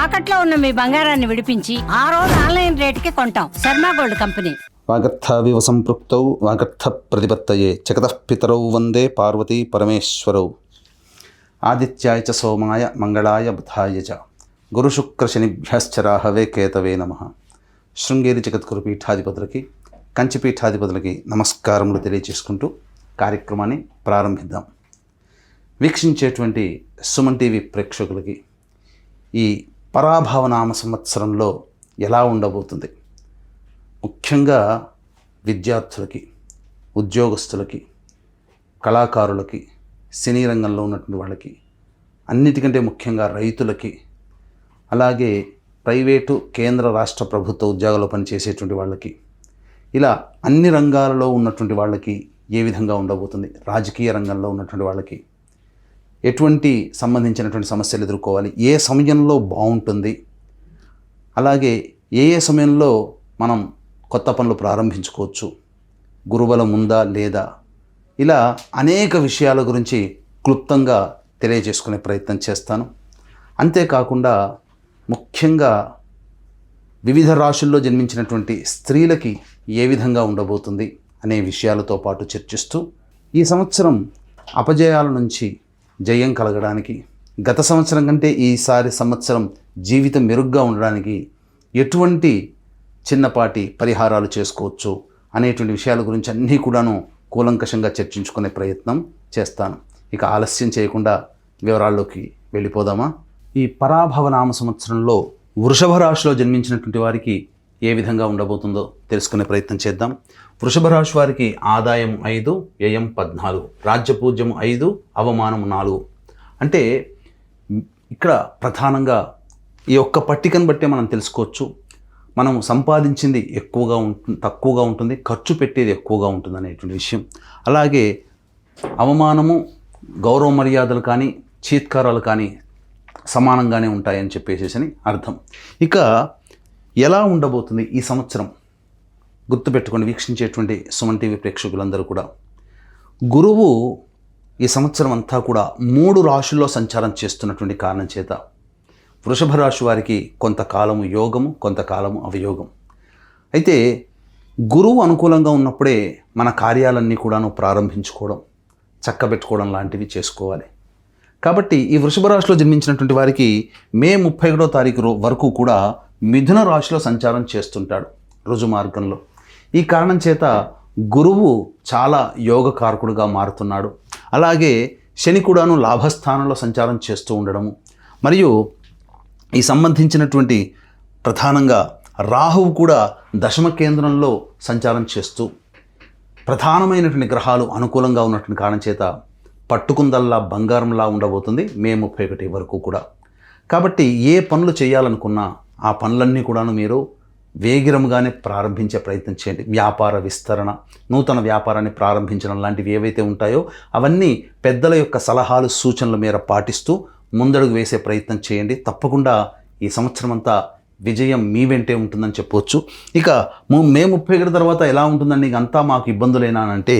తాకట్లో ఉన్న మీ బంగారాన్ని విడిపించి ఆ రోజు ఆన్లైన్ రేటుకి కొంటాం. Sharma gold company. వాగర్థావివ సంపృక్తౌ వాగర్థ ప్రతిపత్తయే జగతః పితరౌ వందే పార్వతీ పరమేశ్వరౌ. ఆదిత్యాయ చ సోమాయ మంగళాయ బుధాయ చ గురుశుక్రశనిభ్యశ్చ రాహవే కేతవే నమః. శృంగేరి జగద్గురు పీఠాధిపతులకి, కంచి పీఠాధిపతులకి నమస్కారములు తెలియజేసుకుంటూ కార్యక్రమాన్ని ప్రారంభిద్దాం. వీక్షించేటువంటి సుమన్ టీవీ ప్రేక్షకులకి ఈ పరాభవనామ సంవత్సరంలో ఎలా ఉండబోతుంది, ముఖ్యంగా విద్యార్థులకి, ఉద్యోగస్తులకి, కళాకారులకి, సినీ రంగంలో ఉన్నటువంటి వాళ్ళకి, అన్నిటికంటే ముఖ్యంగా రైతులకి, అలాగే ప్రైవేటు కేంద్ర రాష్ట్ర ప్రభుత్వ ఉద్యోగాల్లో పనిచేసేటువంటి వాళ్ళకి, ఇలా అన్ని రంగాలలో ఉన్నటువంటి వాళ్ళకి ఏ విధంగా ఉండబోతుంది, రాజకీయ రంగంలో ఉన్నటువంటి వాళ్ళకి ఎటువంటి సంబంధించినటువంటి సమస్యలు ఎదుర్కోవాలి, ఏ సమయంలో బాగుంటుంది, అలాగే ఏ సమయంలో మనం కొత్త పనులు ప్రారంభించుకోవచ్చు, గురుబలం ఉందా లేదా, ఇలా అనేక విషయాల గురించి క్లుప్తంగా తెలియజేసుకునే ప్రయత్నం చేస్తాను. అంతేకాకుండా ముఖ్యంగా వివిధ రాశుల్లో జన్మించినటువంటి స్త్రీలకి ఏ విధంగా ఉండబోతుంది అనే విషయాలతో పాటు చర్చిస్తూ ఈ సంవత్సరం అపజయాల నుంచి జయం కలగడానికి, గత సంవత్సరం కంటే ఈసారి సంవత్సరం జీవితం మెరుగ్గా ఉండడానికి ఎటువంటి చిన్నపాటి పరిహారాలు చేసుకోవచ్చు అనేటువంటి విషయాల గురించి అన్నీ కూడాను కూలంకషంగా చర్చించుకునే ప్రయత్నం చేస్తాను. ఇక ఆలస్యం చేయకుండా వివరాల్లోకి వెళ్ళిపోదామా. ఈ పరాభవనామ సంవత్సరంలో వృషభ రాశిలో జన్మించినటువంటి వారికి ఏ విధంగా ఉండబోతుందో తెలుసుకునే ప్రయత్నం చేద్దాం. వృషభ రాశి వారికి ఆదాయం 5, వ్యయం 14, రాజ్యపూజ్యం 5, అవమానం 4. అంటే ఇక్కడ ప్రధానంగా ఈ ఒక్క పట్టికను బట్టే మనం తెలుసుకోవచ్చు, మనం సంపాదించింది ఎక్కువగా తక్కువగా ఉంటుంది, ఖర్చు పెట్టేది ఎక్కువగా ఉంటుంది అనేటువంటి విషయం. అలాగే అవమానము, గౌరవ మర్యాదలు కానీ చీత్కారాలు కానీ సమానంగానే ఉంటాయని చెప్పేసి అర్థం. ఇక ఎలా ఉండబోతుంది ఈ సంవత్సరం గుర్తుపెట్టుకొని వీక్షించేటువంటి సుమన్ టీవీ ప్రేక్షకులందరూ కూడా, గురువు ఈ సంవత్సరం అంతా కూడా 3 రాశుల్లో సంచారం చేస్తున్నటువంటి కారణం చేత వృషభ రాశి వారికి కొంతకాలము యోగము, కొంతకాలము అవయోగం. అయితే గురువు అనుకూలంగా ఉన్నప్పుడే మన కార్యాలన్నీ కూడాను ప్రారంభించుకోవడం, చక్కబెట్టుకోవడం లాంటివి చేసుకోవాలి. కాబట్టి ఈ వృషభ రాశిలో జన్మించినటువంటి వారికి మే 31వ తారీఖు వరకు కూడా మిథున రాశిలో సంచారం చేస్తుంటాడు రుజు మార్గంలో. ఈ కారణం చేత గురువు చాలా యోగకారకుడుగా మారుతున్నాడు. అలాగే శని కూడాను లాభస్థానంలో సంచారం చేస్తూ ఉండడము, మరియు ఈ సంబంధించినటువంటి ప్రధానంగా రాహువు కూడా దశమ కేంద్రంలో సంచారం చేస్తూ, ప్రధానమైనటువంటి గ్రహాలు అనుకూలంగా ఉన్నటువంటి కారణం చేత పట్టుకుందల్లా బంగారంలా ఉండబోతుంది మే 31 వరకు కూడా. కాబట్టి ఏ పనులు చేయాలనుకున్నా ఆ పనులన్నీ కూడాను మీరు వేగిరంగానే ప్రారంభించే ప్రయత్నం చేయండి. వ్యాపార విస్తరణ, నూతన వ్యాపారాన్ని ప్రారంభించడం లాంటివి ఏవైతే ఉంటాయో అవన్నీ పెద్దల యొక్క సలహాలు, సూచనల మేర పాటిస్తూ ముందడుగు వేసే ప్రయత్నం చేయండి. తప్పకుండా ఈ సంవత్సరం అంతా విజయం మీ వెంటే ఉంటుందని చెప్పవచ్చు. ఇక మే 31 తర్వాత ఎలా ఉంటుందండి, అంతా మాకు ఇబ్బందులేనా అంటే,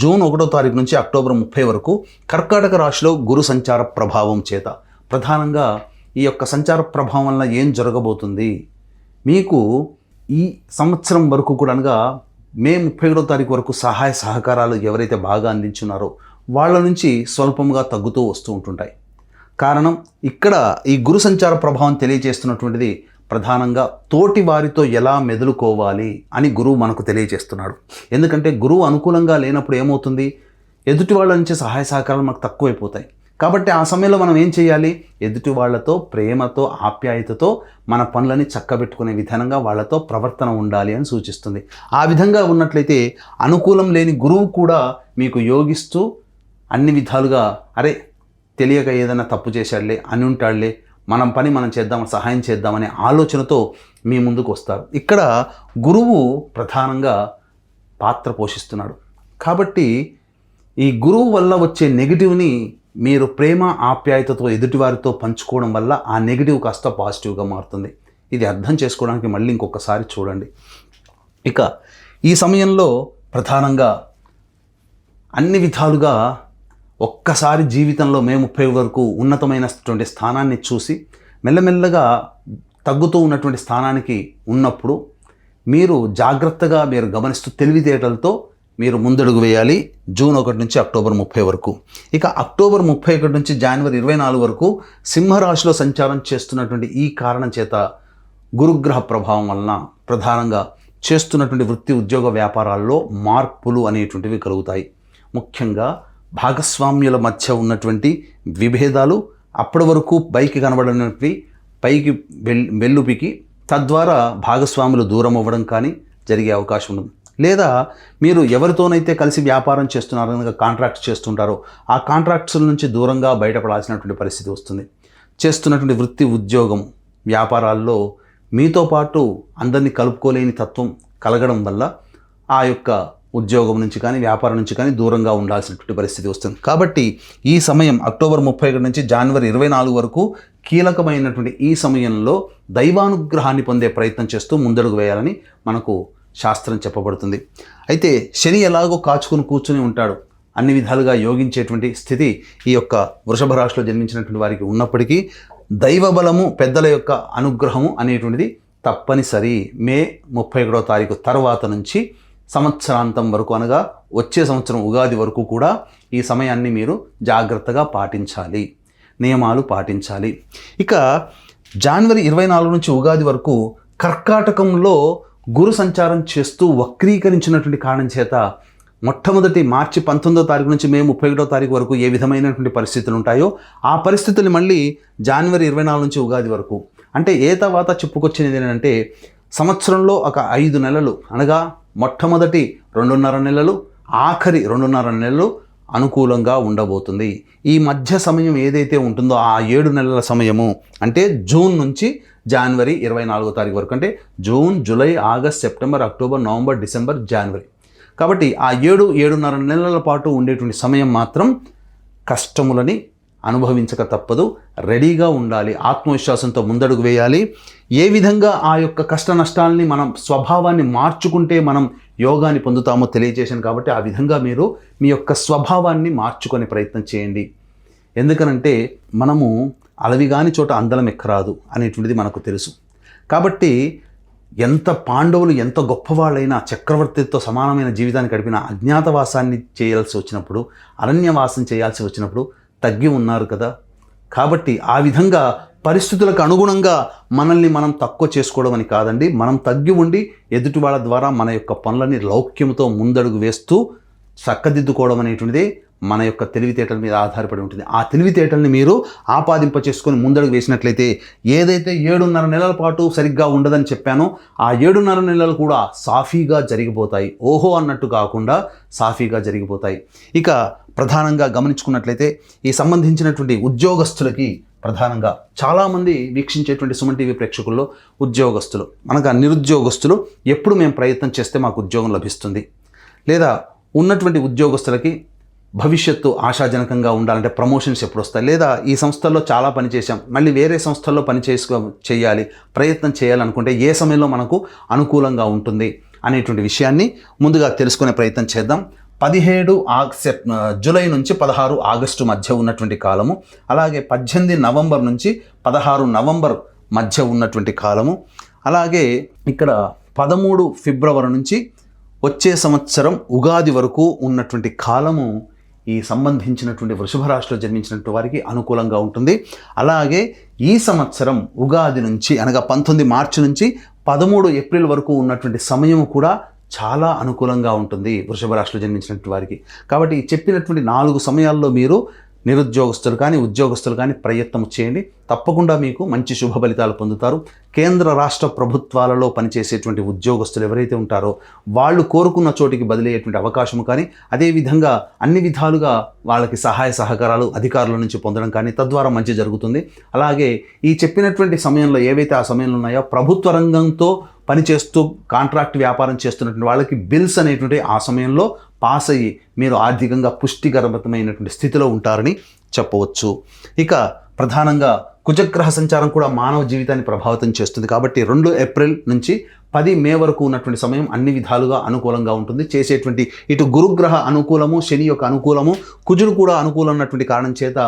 జూన్ 1వ తారీఖు నుంచి అక్టోబర్ 30 వరకు కర్కాటక రాశిలో గురు సంచార ప్రభావం చేత, ప్రధానంగా ఈ యొక్క సంచార ప్రభావం వల్ల ఏం జరగబోతుంది, మీకు ఈ సంవత్సరం వరకు కూడా అనగా మే 31వ తారీఖు వరకు సహాయ సహకారాలు ఎవరైతే బాగా అందించున్నారో వాళ్ళ నుంచి స్వల్పంగా తగ్గుతూ వస్తూ ఉంటుంటాయి. కారణం ఇక్కడ ఈ గురు సంచార ప్రభావం తెలియజేస్తున్నటువంటిది ప్రధానంగా తోటి వారితో ఎలా మెదులుకోవాలి అని గురువు మనకు తెలియజేస్తున్నాడు. ఎందుకంటే గురువు అనుకూలంగా లేనప్పుడు ఏమవుతుంది, ఎదుటి వాళ్ళ నుంచి సహాయ సహకారాలు మనకు తక్కువైపోతాయి. కాబట్టి ఆ సమయంలో మనం ఏం చేయాలి, ఎదుటి వాళ్ళతో ప్రేమతో, ఆప్యాయతతో మన పనులని చక్కబెట్టుకునే విధానంగా వాళ్ళతో ప్రవర్తన ఉండాలి అని సూచిస్తుంది. ఆ విధంగా ఉన్నట్లయితే అనుకూలం లేని గురువు కూడా మీకు యోగిస్తూ అన్ని విధాలుగా, అరే తెలియక ఏదైనా తప్పు చేశాడులే, అని ఉంటాడులే, మనం పని మనం చేద్దాం, సహాయం చేద్దామనే ఆలోచనతో మీ ముందుకు వస్తారు. ఇక్కడ గురువు ప్రధానంగా పాత్ర పోషిస్తున్నాడు. కాబట్టి ఈ గురువు వల్ల వచ్చే నెగిటివ్ని మీరు ప్రేమ ఆప్యాయతతో ఎదుటివారితో పంచుకోవడం వల్ల ఆ నెగిటివ్ కాస్త పాజిటివ్గా మారుతుంది. ఇది అర్థం చేసుకోవడానికి మళ్ళీ ఇంకొకసారి చూడండి. ఇక ఈ సమయంలో ప్రధానంగా అన్ని విధాలుగా ఒక్కసారి జీవితంలో మే 30 వరకు ఉన్నతమైనటువంటి స్థానాన్ని చూసి మెల్లమెల్లగా తగ్గుతూ ఉన్నటువంటి స్థానానికి ఉన్నప్పుడు మీరు జాగ్రత్తగా మీరు గమనిస్తూ తెలివితేటలతో మీరు ముందడుగు వేయాలి జూన్ 1 నుంచి అక్టోబర్ 30 వరకు. ఇక అక్టోబర్ 31 నుంచి జనవరి 24 వరకు సింహరాశిలో సంచారం చేస్తున్నటువంటి ఈ కారణం చేత గురుగ్రహ ప్రభావం వలన ప్రధానంగా చేస్తున్నటువంటి వృత్తి ఉద్యోగ వ్యాపారాల్లో మార్పులు అనేటువంటివి కలుగుతాయి. ముఖ్యంగా భాగస్వామ్యుల మధ్య ఉన్నటువంటి విభేదాలు అప్పటి వరకు పైకి కనబడినవి పైకి వెల్లుపికి తద్వారా భాగస్వాములు దూరం అవ్వడం కానీ జరిగే అవకాశం ఉంది. లేదా మీరు ఎవరితోనైతే కలిసి వ్యాపారం చేస్తున్నారో కనుక కాంట్రాక్ట్స్ చేస్తుంటారో ఆ కాంట్రాక్ట్స్ నుంచి దూరంగా బయటపడాల్సినటువంటి పరిస్థితి వస్తుంది. చేస్తున్నటువంటి వృత్తి ఉద్యోగం వ్యాపారాల్లో మీతో పాటు అందరినీ కలుపుకోలేని తత్వం కలగడం వల్ల ఆ యొక్క ఉద్యోగం నుంచి కానీ వ్యాపారం నుంచి కానీ దూరంగా ఉండాల్సినటువంటి పరిస్థితి వస్తుంది. కాబట్టి ఈ సమయం అక్టోబర్ 31 నుంచి జనవరి 24 వరకు కీలకమైనటువంటి ఈ సమయంలో దైవానుగ్రహాన్ని పొందే ప్రయత్నం చేస్తూ ముందడుగు వేయాలని మనకు శాస్త్రం చెప్పబడుతుంది. అయితే శని ఎలాగో కాచుకుని కూర్చుని ఉంటాడు, అన్ని విధాలుగా యోగించేటువంటి స్థితి ఈ యొక్క వృషభ రాశిలో జన్మించినటువంటి వారికి ఉన్నప్పటికీ దైవ బలము పెద్దల యొక్క అనుగ్రహము అనేటువంటిది తప్పనిసరి. మే 31వ తారీఖు తర్వాత నుంచి సంవత్సరాంతం వరకు అనగా వచ్చే సంవత్సరం ఉగాది వరకు కూడా ఈ సమయాన్ని మీరు జాగ్రత్తగా పాటించాలి, నియమాలు పాటించాలి. ఇక జనవరి 24 నుంచి ఉగాది వరకు కర్కాటకంలో గురు సంచారం చేస్తూ వక్రీకరించినటువంటి కారణం చేత మొట్టమొదటి మార్చి 19వ తారీఖు నుంచి మే 31వ తారీఖు వరకు ఏ విధమైనటువంటి పరిస్థితులు ఉంటాయో ఆ పరిస్థితులు మళ్ళీ జనవరి 24 నుంచి ఉగాది వరకు అంటే ఏ తర్వాత చెప్పుకొచ్చినది ఏంటంటే సంవత్సరంలో ఒక 5 నెలలు అనగా మొట్టమొదటి 2.5 నెలలు ఆఖరి 2.5 నెలలు అనుకూలంగా ఉండబోతుంది. ఈ మధ్య సమయం ఏదైతే ఉంటుందో ఆ 7 నెలల సమయము అంటే జూన్ నుంచి జనవరి 24వ తారీఖు వరకు అంటే June, July, August, September, October, November, December, జనవరి. కాబట్టి ఆ 7.5 నెలల పాటు ఉండేటువంటి సమయం మాత్రం కష్టములని అనుభవించక తప్పదు. రెడీగా ఉండాలి, ఆత్మవిశ్వాసంతో ముందడుగు వేయాలి. ఏ విధంగా ఆ యొక్క కష్ట నష్టాలని మనం స్వభావాన్ని మార్చుకుంటే మనం యోగాన్ని పొందుతామో తెలియజేశాను. కాబట్టి ఆ విధంగా మీరు మీ యొక్క స్వభావాన్ని మార్చుకునే ప్రయత్నం చేయండి. ఎందుకనంటే మనము అలవిగాని చోట అందలం ఎక్కరాదు అనేటువంటిది మనకు తెలుసు. కాబట్టి ఎంత పాండవులు ఎంత గొప్పవాళ్ళైనా చక్రవర్తితో సమానమైన జీవితాన్ని గడిపిన అజ్ఞాతవాసాన్ని చేయాల్సి వచ్చినప్పుడు, అరణ్యవాసం చేయాల్సి వచ్చినప్పుడు తగ్గి ఉన్నారు కదా. కాబట్టి ఆ విధంగా పరిస్థితులకు అనుగుణంగా మనల్ని మనం తక్కువ చేసుకోవడం అని కాదండి, మనం తగ్గి ఉండి ఎదుటి వాళ్ళ ద్వారా మన యొక్క పనులని లౌక్యంతో ముందడుగు వేస్తూ చక్కదిద్దుకోవడం అనేటువంటిది మన యొక్క తెలివితేటల మీద ఆధారపడి ఉంటుంది. ఆ తెలివితేటల్ని మీరు ఆపాదింప చేసుకొని ముందడుగు వేసినట్లయితే ఏదైతే 7.5 నెలల పాటు సరిగ్గా ఉండదని చెప్పానో ఆ 7.5 నెలలు కూడా సాఫీగా జరిగిపోతాయి. ఓహో అన్నట్టు కాకుండా సాఫీగా జరిగిపోతాయి. ఇక ప్రధానంగా గమనించుకున్నట్లయితే ఈ సంబంధించినటువంటి ఉద్యోగస్తులకి ప్రధానంగా చాలామంది వీక్షించేటువంటి సుమన్ టీవీ ప్రేక్షకుల్లో ఉద్యోగస్తులు అనగా నిరుద్యోగస్తులు ఎప్పుడు మేము ప్రయత్నం చేస్తే మాకు ఉద్యోగం లభిస్తుంది, లేదా ఉన్నటువంటి ఉద్యోగస్తులకి భవిష్యత్తు ఆశాజనకంగా ఉండాలంటే ప్రమోషన్స్ ఎప్పుడు వస్తాయి, లేదా ఈ సంస్థల్లో చాలా పని చేశాం మళ్ళీ వేరే సంస్థల్లో పని చేయాలి ప్రయత్నం చేయాలనుకుంటే ఏ సమయంలో మనకు అనుకూలంగా ఉంటుంది అనేటువంటి విషయాన్ని ముందుగా తెలుసుకునే ప్రయత్నం చేద్దాం. 17 జూలై నుంచి 16 ఆగస్టు మధ్య ఉన్నటువంటి కాలము, అలాగే 18 నవంబర్ నుంచి 16 నవంబర్ మధ్య ఉన్నటువంటి కాలము, అలాగే ఇక్కడ 13 ఫిబ్రవరి నుంచి వచ్చే సంవత్సరం ఉగాది వరకు ఉన్నటువంటి కాలము ఈ సంబంధించినటువంటి వృషభ రాశిలో జన్మించినటువంటి వారికి అనుకూలంగా ఉంటుంది. అలాగే ఈ సంవత్సరం ఉగాది నుంచి అనగా 19 మార్చి నుంచి 13 ఏప్రిల్ వరకు ఉన్నటువంటి సమయం కూడా చాలా అనుకూలంగా ఉంటుంది వృషభ రాశిలో జన్మించినటువంటి వారికి. కాబట్టి చెప్పినటువంటి 4 సమయాల్లో మీరు నిరుద్యోగస్తులు కానీ ఉద్యోగస్తులు కానీ ప్రయత్నం చేయండి, తప్పకుండా మీకు మంచి శుభ ఫలితాలు పొందుతారు. కేంద్ర రాష్ట్ర ప్రభుత్వాలలో పనిచేసేటువంటి ఉద్యోగస్తులు ఎవరైతే ఉంటారో వాళ్ళు కోరుకున్న చోటికి బదిలయ్యేటువంటి అవకాశం కానీ, అదేవిధంగా అన్ని విధాలుగా వాళ్ళకి సహాయ సహకారాలు అధికారుల నుంచి పొందడం కానీ తద్వారా మంచి జరుగుతుంది. అలాగే ఈ చెప్పినటువంటి సమయంలో ఏవైతే ఆ సమయంలో ఉన్నాయో ప్రభుత్వ రంగంతో పనిచేస్తూ కాంట్రాక్ట్ వ్యాపారం చేస్తున్నటువంటి వాళ్ళకి బిల్స్ అనేటువంటి ఆ సమయంలో పాస్ అయ్యి మీరు ఆర్థికంగా పుష్టికరమైనటువంటి స్థితిలో ఉంటారని చెప్పవచ్చు. ఇక ప్రధానంగా కుజగ్రహ సంచారం కూడా మానవ జీవితాన్ని ప్రభావితం చేస్తుంది. కాబట్టి 2 ఏప్రిల్ నుంచి 10 మే వరకు ఉన్నటువంటి సమయం అన్ని విధాలుగా అనుకూలంగా ఉంటుంది. చేసేటువంటి ఇటు గురుగ్రహ అనుకూలము, శని యొక్క అనుకూలము, కుజుడు కూడా అనుకూలం ఉన్నటువంటి కారణం చేత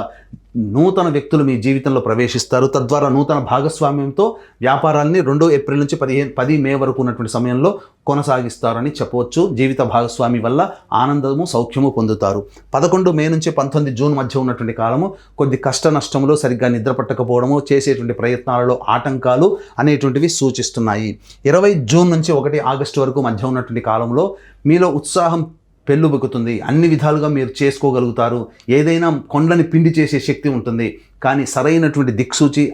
నూతన వ్యక్తులు మీ జీవితంలో ప్రవేశిస్తారు. తద్వారా నూతన భాగస్వామ్యంతో వ్యాపారాన్ని 2 ఏప్రిల్ నుంచి 10 మే వరకు ఉన్నటువంటి సమయంలో కొనసాగిస్తారని చెప్పవచ్చు. జీవిత భాగస్వామి వల్ల ఆనందము సౌఖ్యము పొందుతారు. 11 మే నుంచి 19 జూన్ మధ్య ఉన్నటువంటి కాలము కొద్ది కష్ట నష్టములు, సరిగ్గా నిద్ర పట్టకపోవడము, చేసేటువంటి ప్రయత్నాలలో ఆటంకాలు అనేటువంటివి సూచిస్తున్నాయి. 20 జూన్ నుంచి 1 ఆగస్టు వరకు మధ్య ఉన్నటువంటి కాలంలో మీలో ఉత్సాహం పెళ్ళుబుకుతుంది. అన్ని విధాలుగా మీరు చేసుకోగలుగుతారు. ఏదైనా కొండని పిండి చేసే శక్తి ఉంటుంది. కానీ సరైనటువంటి దిక్సూచి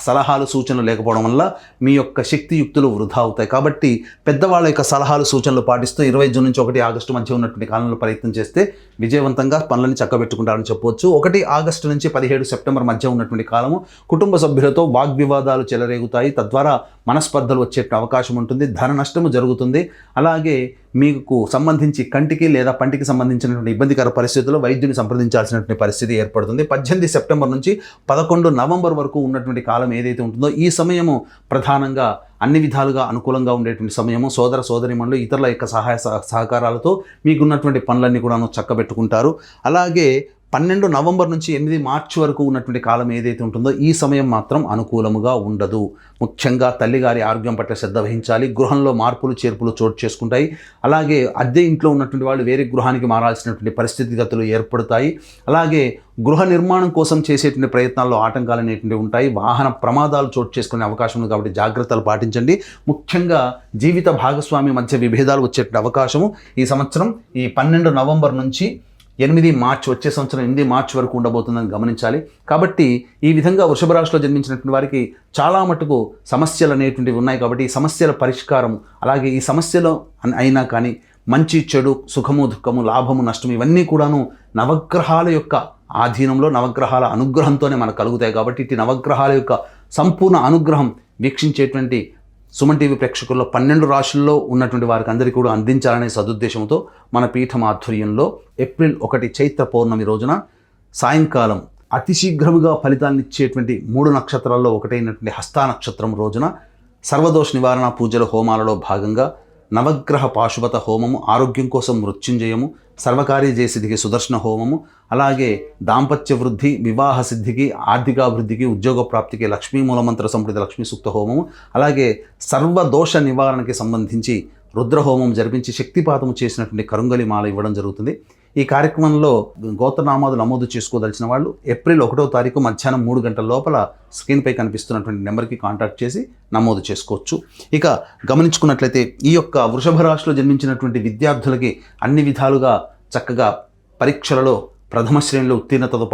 సలహాలు సూచనలు లేకపోవడం వల్ల మీ యొక్క శక్తియుక్తులు వృధా అవుతాయి. కాబట్టి పెద్దవాళ్ళ యొక్క సలహాలు సూచనలు పాటిస్తూ 20 జూన్ నుంచి 1 ఆగస్టు మధ్య ఉన్నటువంటి కాలంలో ప్రయత్నం చేస్తే విజయవంతంగా పనులని చక్కబెట్టుకుంటారని చెప్పవచ్చు. 1 ఆగస్టు నుంచి 17 సెప్టెంబర్ మధ్య ఉన్నటువంటి కాలము కుటుంబ సభ్యులతో వాగ్వివాదాలు చెలరేగుతాయి. తద్వారా మనస్పర్ధలు వచ్చే అవకాశం ఉంటుంది. ధన నష్టము జరుగుతుంది. అలాగే మీకు సంబంధించి కంటికి లేదా పంటికి సంబంధించినటువంటి ఇబ్బందికర పరిస్థితుల్లో వైద్యుని సంప్రదించాల్సినటువంటి పరిస్థితి ఏర్పడుతుంది. 18 సెప్టెంబర్ నుంచి 11 నవంబర్ వరకు ఉన్నటువంటి కాలం ఏదైతే ఉంటుందో ఈ సమయము ప్రధానంగా అన్ని విధాలుగా అనుకూలంగా ఉండేటువంటి సమయము. సోదర సోదరిమణులు ఇతరుల యొక్క సహాయ సహకారాలతో మీకున్నటువంటి పనులన్నీ కూడా చక్కబెట్టుకుంటారు. అలాగే 12 నవంబర్ నుంచి 8 మార్చి వరకు ఉన్నటువంటి కాలం ఏదైతే ఉంటుందో ఈ సమయం మాత్రం అనుకూలముగా ఉండదు. ముఖ్యంగా తల్లిగారి ఆరోగ్యం పట్ల శ్రద్ధ వహించాలి. గృహంలో మార్పులు చేర్పులు చోటు చేసుకుంటాయి. అలాగే అద్దె ఇంట్లో ఉన్నటువంటి వాళ్ళు వేరే గృహానికి మారాల్సినటువంటి పరిస్థితిగతులు ఏర్పడతాయి. అలాగే గృహ నిర్మాణం కోసం చేసేటువంటి ప్రయత్నాల్లో ఆటంకాలు అనేటువంటివి ఉంటాయి. వాహన ప్రమాదాలు చోటు చేసుకునే అవకాశం ఉంది. కాబట్టి జాగ్రత్తలు పాటించండి. ముఖ్యంగా జీవిత భాగస్వామి మధ్య విభేదాలు వచ్చేటువంటి అవకాశము ఈ సంవత్సరం ఈ 12 నవంబర్ నుంచి 8 మార్చి వచ్చే సంవత్సరం 8 మార్చి వరకు ఉండబోతుందని గమనించాలి. కాబట్టి ఈ విధంగా వృషభ రాశిలో జన్మించినటువంటి వారికి చాలా మటుకు సమస్యలు అనేటువంటివి ఉన్నాయి. కాబట్టి ఈ సమస్యల పరిష్కారం, అలాగే ఈ సమస్యలు అయినా కానీ మంచి చెడు, సుఖము దుఃఖము, లాభము నష్టము ఇవన్నీ కూడాను నవగ్రహాల యొక్క ఆధీనంలో, నవగ్రహాల అనుగ్రహంతోనే మనకు కలుగుతాయి. కాబట్టి ఇటు నవగ్రహాల యొక్క సంపూర్ణ అనుగ్రహం వీక్షించేటువంటి సుమన్ టీవీ ప్రేక్షకుల్లో 12 రాశుల్లో ఉన్నటువంటి వారికి అందరికీ కూడా అందించాలనే సదుద్దేశంతో మన పీఠం ఆధ్వర్యంలో ఏప్రిల్ 1 చైత్ర పౌర్ణమి రోజున సాయంకాలం అతి శీఘ్రముగా ఫలితాలను ఇచ్చేటువంటి 3 నక్షత్రాల్లో ఒకటైనటువంటి హస్తా నక్షత్రం రోజున సర్వదోష నివారణ పూజల హోమాలలో భాగంగా నవగ్రహ పాశుపత హోమము, ఆరోగ్యం కోసం మృత్యుంజయము, సర్వకార్య జయసిద్ధికి సుదర్శన హోమము, అలాగే దాంపత్య వృద్ధి, వివాహ సిద్ధికి, ఆర్థికాభివృద్ధికి, ఉద్యోగ ప్రాప్తికి లక్ష్మీ మూలమంత్ర సంప్రీత లక్ష్మీ సూక్త హోమము, అలాగే సర్వదోష నివారణకి సంబంధించి రుద్రహోమం జరిపించి శక్తిపాతము చేసినటువంటి కరుంగలి మాల ఇవ్వడం జరుగుతుంది. ఈ కార్యక్రమంలో గోత్రనామాలు నమోదు చేసుకోదలిచిన వాళ్ళు ఏప్రిల్ 1వ తారీఖు మధ్యాహ్నం 3 గంటల లోపల స్క్రీన్పై కనిపిస్తున్నటువంటి నెంబర్కి కాంటాక్ట్ చేసి నమోదు చేసుకోవచ్చు. ఇక గమనించుకున్నట్లయితే ఈ యొక్క వృషభ రాశిలో జన్మించినటువంటి విద్యార్థులకి అన్ని విధాలుగా చక్కగా పరీక్షలలో ప్రథమ శ్రేణిలో ఉత్తీర్ణతతో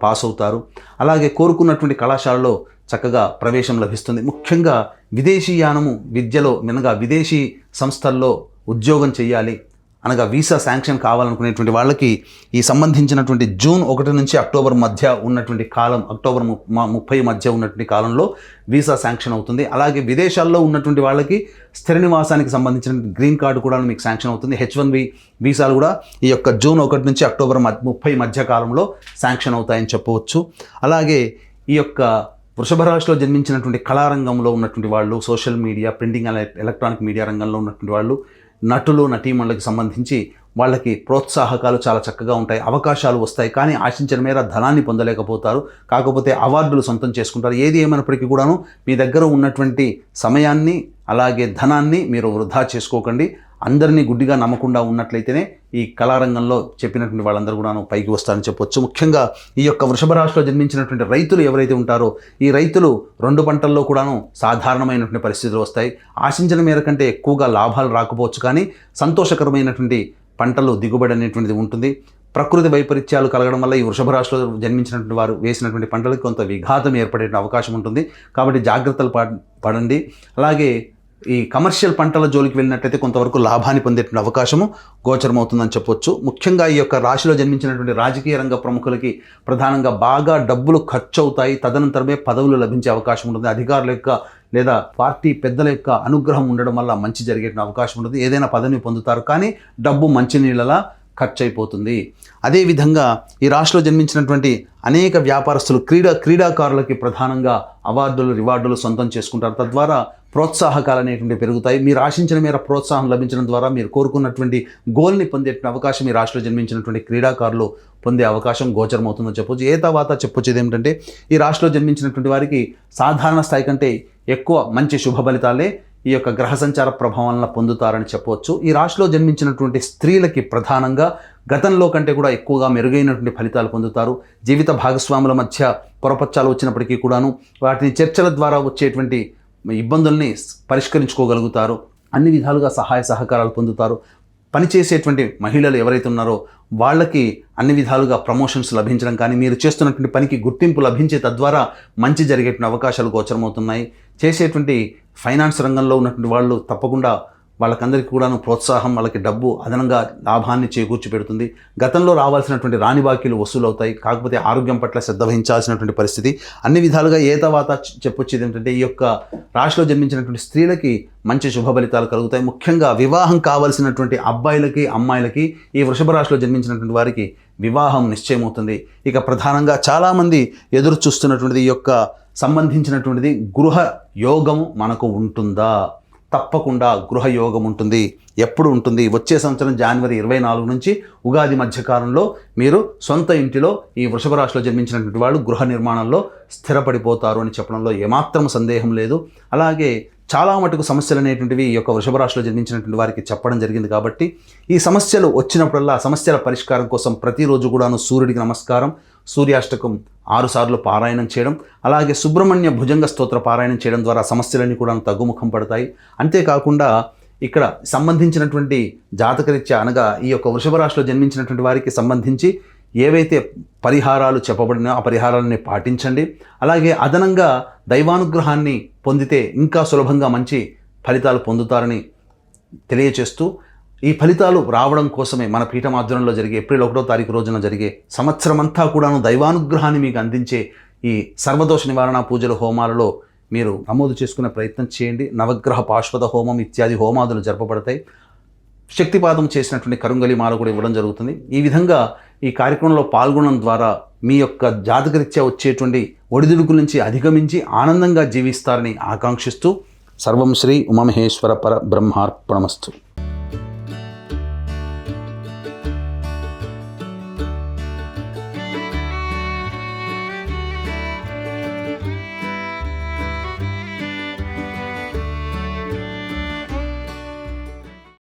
పాస్ అవుతారు. అలాగే కోరుకున్నటువంటి కళాశాలలో చక్కగా ప్రవేశం లభిస్తుంది. ముఖ్యంగా విదేశీయానము విద్యలో అనగా విదేశీ సంస్థల్లో ఉద్యోగం చేయాలి అనగా వీసా శాంక్షన్ కావాలనుకునేటువంటి వాళ్ళకి ఈ సంబంధించినటువంటి జూన్ 1 నుంచి అక్టోబర్ మధ్య ఉన్నటువంటి కాలం, అక్టోబర్ 30 మధ్య ఉన్నటువంటి కాలంలో వీసా శాంక్షన్ అవుతుంది. అలాగే విదేశాల్లో ఉన్నటువంటి వాళ్ళకి స్థిర నివాసానికి సంబంధించిన గ్రీన్ కార్డు కూడా మీకు శాంక్షన్ అవుతుంది. H1B వీసాలు కూడా ఈ యొక్క జూన్ 1 నుంచి అక్టోబర్ 30 మధ్య కాలంలో శాంక్షన్ అవుతాయని చెప్పవచ్చు. అలాగే ఈ యొక్క వృషభ రాశిలో జన్మించినటువంటి కళారంగంలో ఉన్నటువంటి వాళ్ళు, social media, printing electronic media రంగంలో ఉన్నటువంటి వాళ్ళు, నటులు నటీమణులకు సంబంధించి వాళ్ళకి ప్రోత్సాహకాలు చాలా చక్కగా ఉంటాయి, అవకాశాలు వస్తాయి. కానీ ఆశించిన మేర ధనాన్ని పొందలేకపోతారు. కాకపోతే అవార్డులు సొంతం చేసుకుంటారు. ఏది ఏమైనప్పటికీ కూడాను మీ దగ్గర ఉన్నటువంటి సమయాన్ని అలాగే ధనాన్ని మీరు వృధా చేసుకోకండి. అందరినీ గుడ్డిగా నమ్మకుండా ఉన్నట్లయితేనే ఈ కళారంగంలో చెప్పినటువంటి వాళ్ళందరూ కూడా పైకి వస్తారని చెప్పొచ్చు. ముఖ్యంగా ఈ యొక్క వృషభ రాశిలో జన్మించినటువంటి రైతులు ఎవరైతే ఉంటారో ఈ రైతులు 2 పంటల్లో కూడాను సాధారణమైనటువంటి పరిస్థితులు వస్తాయి. ఆశించిన మేర కంటే ఎక్కువగా లాభాలు రాకపోవచ్చు, కానీ సంతోషకరమైనటువంటి పంటలు దిగుబడి అనేటువంటిది ఉంటుంది. ప్రకృతి వైపరీత్యాలు కలగడం వల్ల ఈ వృషభ రాశిలో జన్మించినటువంటి వారు వేసినటువంటి పంటలకు కొంత విఘాతం ఏర్పడే అవకాశం ఉంటుంది. కాబట్టి జాగ్రత్తలు పడండి. అలాగే ఈ కమర్షియల్ పంటల జోలికి వెళ్ళినట్లయితే కొంతవరకు లాభాన్ని పొందేటువంటి అవకాశము గోచరమవుతుందని చెప్పొచ్చు. ముఖ్యంగా ఈ యొక్క రాశిలో జన్మించినటువంటి రాజకీయ రంగ ప్రముఖులకి ప్రధానంగా బాగా డబ్బులు ఖర్చు అవుతాయి. తదనంతరమే పదవులు లభించే అవకాశం ఉంటుంది. అధికారుల యొక్క లేదా పార్టీ పెద్దల యొక్క అనుగ్రహం ఉండడం వల్ల మంచి జరిగే అవకాశం ఉంటుంది. ఏదైనా పదవిని పొందుతారు, కానీ డబ్బు మంచినీళ్ళలా ఖర్చు అయిపోతుంది. అదేవిధంగా ఈ రాశిలో జన్మించినటువంటి అనేక వ్యాపారస్తులు క్రీడాకారులకి ప్రధానంగా అవార్డులు రివార్డులు సొంతం చేసుకుంటారు. తద్వారా ప్రోత్సాహకాలు అనేటువంటి పెరుగుతాయి. మీరు ఆశించిన మేర ప్రోత్సాహం లభించడం ద్వారా మీరు కోరుకున్నటువంటి గోల్ని పొందేటువంటి అవకాశం ఈ రాశిలో జన్మించినటువంటి క్రీడాకారులు పొందే అవకాశం గోచరమవుతుందని చెప్పొచ్చు. ఏ తర్వాత చెప్పొచ్చేది ఏమిటంటే ఈ రాశిలో జన్మించినటువంటి వారికి సాధారణ స్థాయి కంటే ఎక్కువ మంచి శుభ ఫలితాలే ఈ యొక్క గ్రహ సంచార ప్రభావం వలన పొందుతారని చెప్పవచ్చు. ఈ రాశిలో జన్మించినటువంటి స్త్రీలకి ప్రధానంగా గతంలో కంటే కూడా ఎక్కువగా మెరుగైనటువంటి ఫలితాలు పొందుతారు. జీవిత భాగస్వాముల మధ్య పొరపచ్చాలు వచ్చినప్పటికీ కూడాను వాటిని చర్చల ద్వారా వచ్చేటువంటి ఇబ్బందుల్ని పరిష్కరించుకోగలుగుతారు. అన్ని విధాలుగా సహాయ సహకారాలు పొందుతారు. పనిచేసేటువంటి మహిళలు ఎవరైతే ఉన్నారో వాళ్ళకి అన్ని విధాలుగా ప్రమోషన్స్ లభించడం కానీ, మీరు చేస్తున్నటువంటి పనికి గుర్తింపు లభించే తద్వారా మంచి జరిగేటువంటి అవకాశాలు గోచరమవుతున్నాయి. చేసేటువంటి ఫైనాన్స్ రంగంలో ఉన్నటువంటి వాళ్ళు తప్పకుండా వాళ్ళకందరికీ కూడాను ప్రోత్సాహం, వాళ్ళకి డబ్బు అదనంగా లాభాన్ని చేకూర్చి పెడుతుంది. గతంలో రావాల్సినటువంటి రాని బాకీలు వసూలు అవుతాయి. కాకపోతే ఆరోగ్యం పట్ల శ్రద్ధ వహించాల్సినటువంటి పరిస్థితి. అన్ని విధాలుగా ఏ తర్వాత చెప్పొచ్చేది ఏంటంటే ఈ యొక్క రాశిలో జన్మించినటువంటి స్త్రీలకి మంచి శుభ ఫలితాలు కలుగుతాయి. ముఖ్యంగా వివాహం కావాల్సినటువంటి అబ్బాయిలకి అమ్మాయిలకి ఈ వృషభ రాశిలో జన్మించినటువంటి వారికి వివాహం నిశ్చయమవుతుంది. ఇక ప్రధానంగా చాలామంది ఎదురు చూస్తున్నటువంటిది ఈ యొక్క సంబంధించినటువంటిది గృహ యోగము మనకు ఉంటుందా? తప్పకుండా గృహ యోగం ఉంటుంది. ఎప్పుడు ఉంటుంది? వచ్చే సంవత్సరం జనవరి 24 నుంచి ఉగాది మధ్యకాలంలో మీరు సొంత ఇంటిలో ఈ వృషభ రాశిలో జన్మించినటువంటి వాళ్ళు గృహ నిర్మాణంలో స్థిరపడిపోతారు అని చెప్పడంలో ఏమాత్రం సందేహం లేదు. అలాగే చాలా మటుకు సమస్యలు అనేటువంటివి ఈ యొక్క వృషభ రాశిలో జన్మించినటువంటి వారికి చెప్పడం జరిగింది. కాబట్టి ఈ సమస్యలు వచ్చినప్పుడల్లా సమస్యల పరిష్కారం కోసం ప్రతిరోజు కూడాను సూర్యుడికి నమస్కారం, సూర్యాష్టకం 6 సార్లు పారాయణం చేయడం, అలాగే సుబ్రహ్మణ్య భుజంగ స్తోత్ర పారాయణం చేయడం ద్వారా సమస్యలన్నీ కూడా తగ్గుముఖం పడతాయి. అంతేకాకుండా ఇక్కడ సంబంధించినటువంటి జాతకరీత్యా అనగా ఈ యొక్క వృషభ రాశిలో జన్మించినటువంటి వారికి సంబంధించి ఏవైతే పరిహారాలు చెప్పబడినా ఆ పరిహారాలని పాటించండి. అలాగే అదనంగా దైవానుగ్రహాన్ని పొందితే ఇంకా సులభంగా మంచి ఫలితాలు పొందుతారని తెలియచేస్తూ, ఈ ఫలితాలు రావడం కోసమే మన పీఠం ఆధ్వర్యంలో జరిగే ఏప్రిల్ 1వ తారీఖు రోజున జరిగే సంవత్సరం అంతా కూడాను దైవానుగ్రహాన్ని మీకు అందించే ఈ సర్వదోష నివారణ పూజల హోమాలలో మీరు నమోదు చేసుకునే ప్రయత్నం చేయండి. నవగ్రహ పాశ్వద హోమం ఇత్యాది హోమాదులు జరపబడతాయి. శక్తిపాదం చేసినటువంటి కరుంగలి మాల కూడా ఇవ్వడం జరుగుతుంది. ఈ విధంగా ఈ కార్యక్రమంలో పాల్గొనడం ద్వారా మీ యొక్క జాతకరీత్యా వచ్చేటువంటి ఒడిదుడుకుల నుంచి అధిగమించి ఆనందంగా జీవిస్తారని ఆకాంక్షిస్తూ సర్వం శ్రీ ఉమామహేశ్వర పర బ్రహ్మార్పణమస్తు.